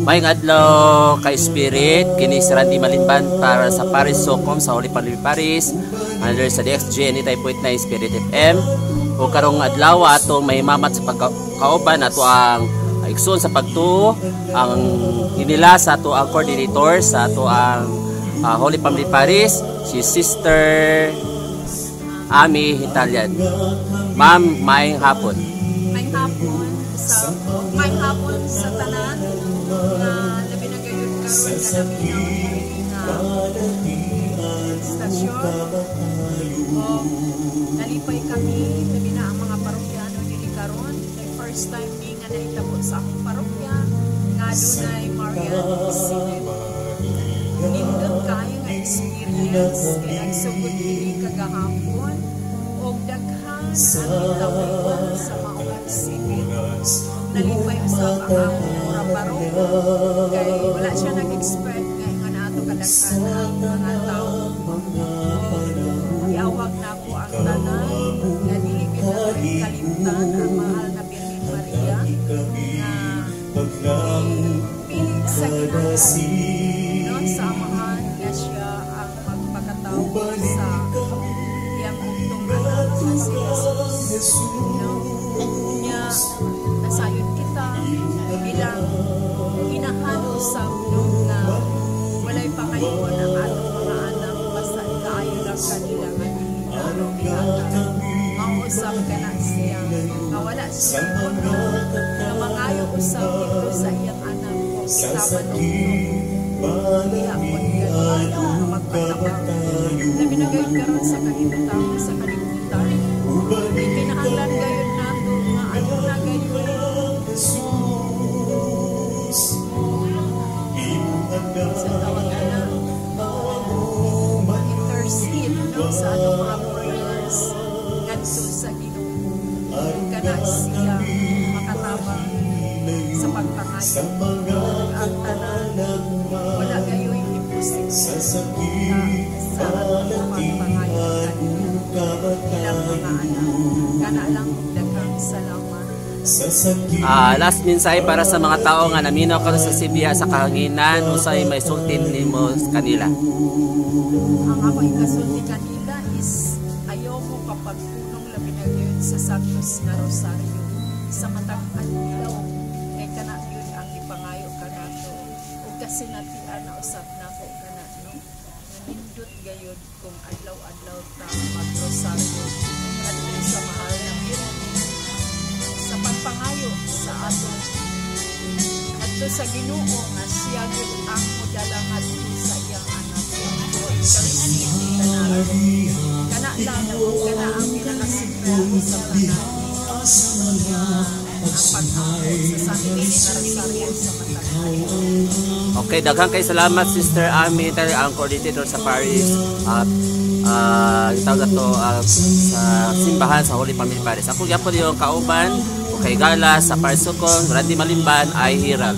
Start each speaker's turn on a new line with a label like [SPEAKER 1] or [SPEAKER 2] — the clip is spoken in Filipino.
[SPEAKER 1] Mayong adlaw kay Spirit, kini si Randy Malimban para sa Paris Socom sa Holy Family Paris, under sa DXG Anytime.9 Spirit FM. O karong adlaw ato may mamat sa pagkauban ato ang igsoon sa pagtuo, ang inila sa ato ang coordinator sa ato ang Holy Family Paris, si Sister Ami Italian. Ma'am, mayong hapon.
[SPEAKER 2] Mayong hapon sa tanan na labi na gayon karon na labi na stasyon. Nalipay kami labi na ang mga parokyano dili karon. First time ni nga nahitabo sa akong parokya nga dunay Marian Exhibit. Nindot kayo nga experience kaya nagsugod dili kagahapon og daghan ang gitawian sa mga exhibit. Nalipay usab ang mura parok kay wala siya nag-expect kay nga naato kadaghan ang mga tao. Iawag na ako ang tanan nga dili kalimtan ang mahal na Birhen Maria na pilit sa Ginoo sa amahan nga siya ang magpakatawo sa iyang bugtong anak na si Jesus. Niya nasayon kita bilang inahan usab na walay pangayon ang atong mga anak basta kaayo lang kanila nga dinaro niya mausap ka na siya nga wala siya na mangayo usab dito sa iyang anak o kitaban o iyakot ka na magpatabang na binagay karon sa kalimutan sa kalimutan ikinahanglan gayon nato nga ano na gayon sa tawagan na intercede sa atong mga prayers ngadto sa Ginoo kana siya makatabang sa pagpangayo ang tanan wala gayoy imposible sa atong pagpangayo ilang mga anak kana lang daghang salamat.
[SPEAKER 1] Last mensahe para sa mga tao nga naminaw karon sa Sibya sa kahanginan usay may sultin nimo kanila.
[SPEAKER 2] Ang ako ikasulti kanila is ayaw mo kapagpunong labi na yun sa Santos na Rosario sa matang adlaw kay kana yun ang ipangayo kanato ug kasi natian na usab nako kanato nindot gayud kung adlaw-adlaw ta mag-Rosario at sa mahal na Birhen sa pagpangayo sa ato adto sa Ginoo nga siya gyud ang modala ngadto sa iyang anak kana lang kana ang pinakasiguro sa tanan
[SPEAKER 1] Okay, daghang kay salamat Sister Ami ang coordinator sa Paris at itawag to sa simbahan sa Holy Family Paris. Ako gyapon yung kauban o kay gala sa Paris Socom, Randy Malimban ay Hiral.